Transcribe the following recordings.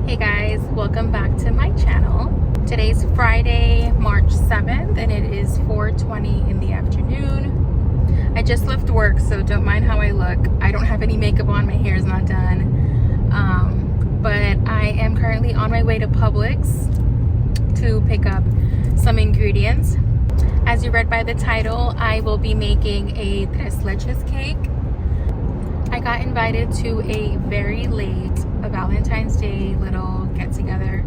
Hey guys, welcome back to my channel. Today's Friday, March 7th, and it is 4:20 in the afternoon. I just left work, so don't mind how I look. I don't have any makeup on, my hair is not done. But I am currently on my way to Publix to pick up some ingredients. As you read by the title, I will be making a tres leches cake. I got invited to a very late Valentine's Day little get-together,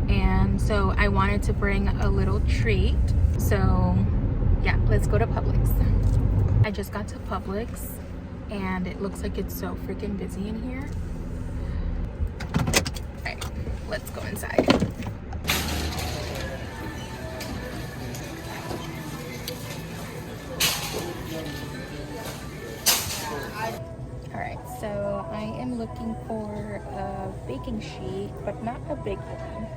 and so I wanted to bring a little treat. So yeah, let's go to Publix. I just got to Publix and it looks like it's so freaking busy in here. All right, let's go inside. Alright, so I am looking for a baking sheet, but not a big one.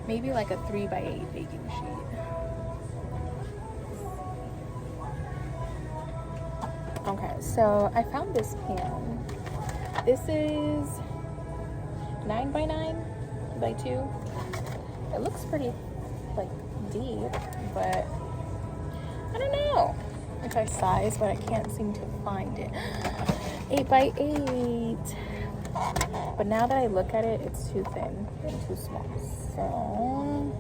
Maybe like a 3x8 baking sheet. Okay, so I found this pan. This is 9x9x2. It looks pretty like deep, but I don't know if I size, but I can't seem to find it. 8x8. But now that I look at it, it's too thin and too small. So, all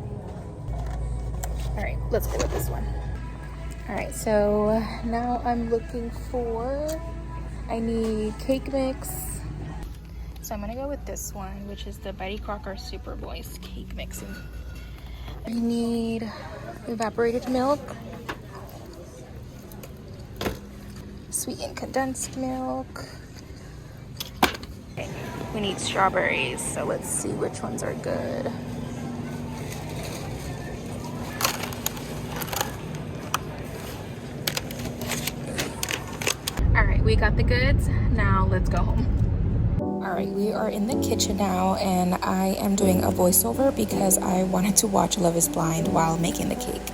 right, let's go with this one. All right, so now I'm looking for, I need cake mix. So I'm gonna go with this one, which is the Betty Crocker Super Moist Cake Mixing. I need evaporated milk, sweetened condensed milk. Okay, we need strawberries, so let's see which ones are good. All right, we got the goods. Now let's go home. All right, we are in the kitchen now, and I am doing a voiceover because I wanted to watch Love is Blind while making the cake.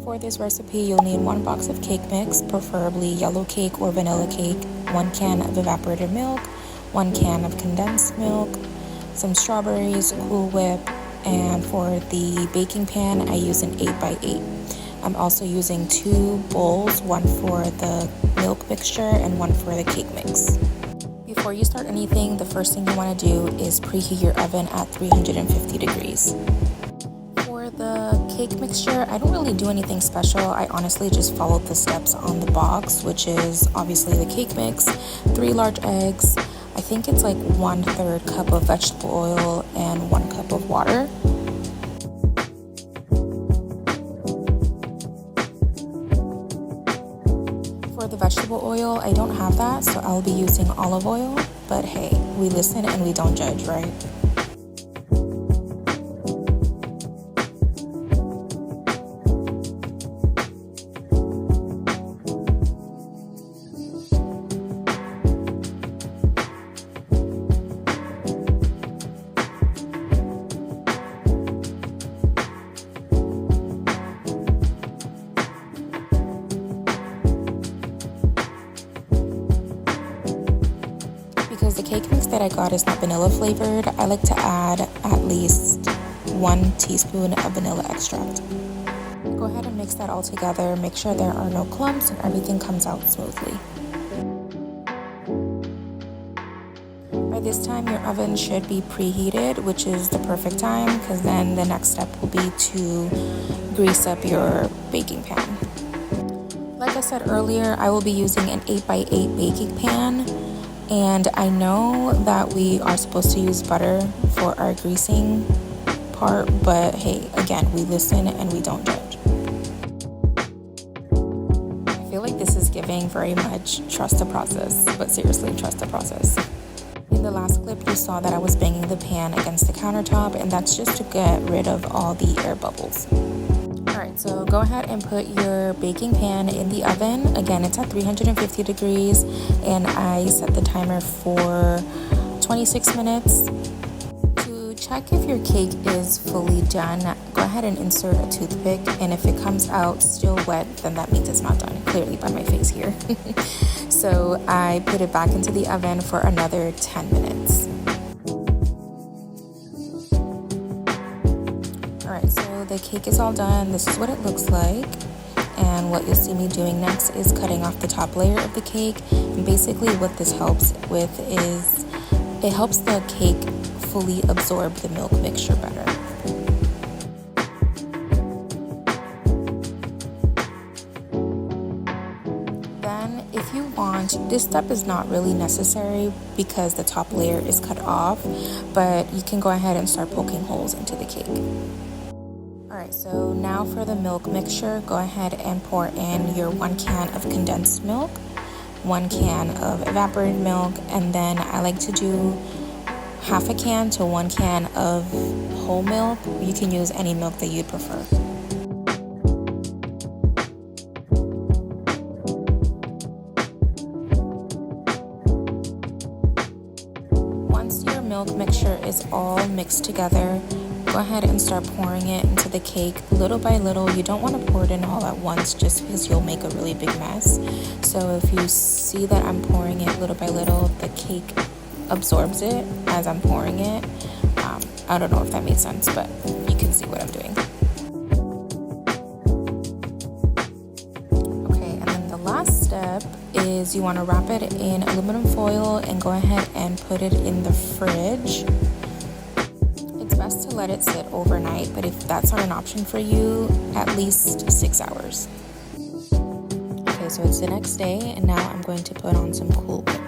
For this recipe, you'll need 1 box of cake mix, preferably yellow cake or vanilla cake, 1 can of evaporated milk, 1 can of condensed milk, some strawberries, Cool Whip, and for the baking pan, I use an 8x8. I'm also using 2 bowls, 1 for the milk mixture and 1 for the cake mix. Before you start anything, the first thing you want to do is preheat your oven at 350 degrees. For the cake mixture, I don't really do anything special. I honestly just followed the steps on the box, which is obviously the cake mix, 3 large eggs, I think it's like 1/3 cup of vegetable oil and 1 cup of water. For the vegetable oil, I don't have that, so I'll be using olive oil, but hey, we listen and we don't judge, right? Because the cake mix that I got is not vanilla flavored, I like to add at least 1 teaspoon of vanilla extract. Go ahead and mix that all together, make sure there are no clumps and everything comes out smoothly. By this time, your oven should be preheated, which is the perfect time because then the next step will be to grease up your baking pan. Like I said earlier, I will be using an 8x8 baking pan. And I know that we are supposed to use butter for our greasing part, but hey, again, we listen and we don't judge. I feel like this is giving very much trust the process, but seriously, trust the process. In the last clip, you saw that I was banging the pan against the countertop, and that's just to get rid of all the air bubbles. Alright, so go ahead and put your baking pan in the oven. Again, it's at 350 degrees, and I set the timer for 26 minutes. To check if your cake is fully done, go ahead and insert a toothpick, and if it comes out still wet, then that means it's not done, clearly by my face here. So I put it back into the oven for another 10 minutes. the cake is all done. This is what it looks like. And what you'll see me doing next is cutting off the top layer of the cake. And basically what this helps with is it helps the cake fully absorb the milk mixture better. Then if you want, this step is not really necessary because the top layer is cut off, but you can go ahead and start poking holes into the cake. Alright, so now for the milk mixture, go ahead and pour in your 1 can of condensed milk, 1 can of evaporated milk, and then I like to do half a can to 1 can of whole milk. You can use any milk that you'd prefer. Once your milk mixture is all mixed together, go ahead and start pouring it into the cake little by little. You don't want to pour it in all at once just because you'll make a really big mess. So if you see that I'm pouring it little by little, the cake absorbs it as I'm pouring it. I don't know if that makes sense, but you can see what I'm doing. Okay, and then the last step is you want to wrap it in aluminum foil and go ahead and put it in the fridge. It's best to let it sit overnight, but if that's not an option for you, at least 6 hours. Okay, so it's the next day, and now I'm going to put on some Cool Whip.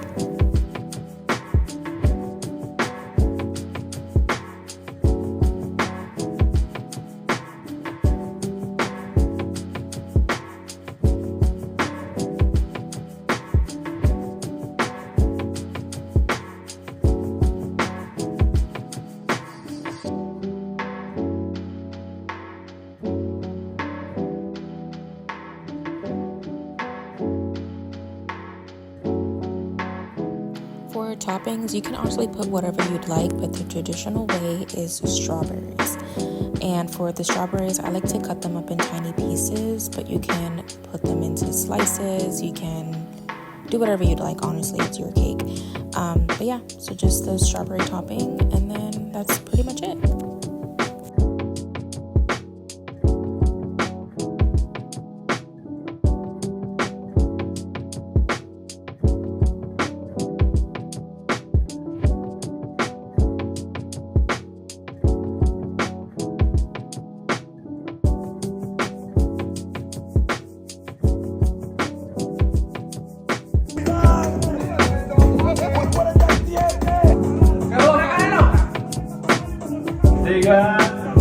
For toppings, you can honestly put whatever you'd like, but the traditional way is strawberries. And for the strawberries, I like to cut them up in tiny pieces, but you can put them into slices. You can do whatever you'd like, honestly, it's your cake. But yeah, so just the strawberry topping, and then that's pretty much it.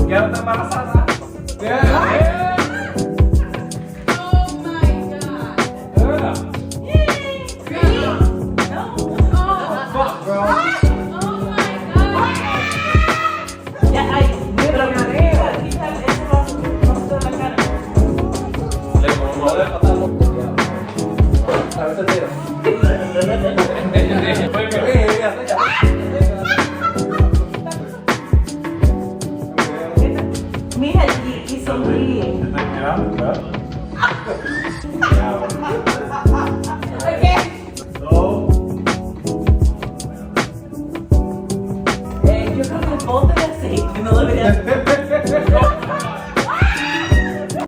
Quero estar embaraçada. Oh my god. Really? No. Fuck, bro. Oh my god. Ya, ay, pero me arriba, quita ese vaso de la cara. Le como no le pasamos. A ver, te tiro. Mira, y sonríe. Ya, ya.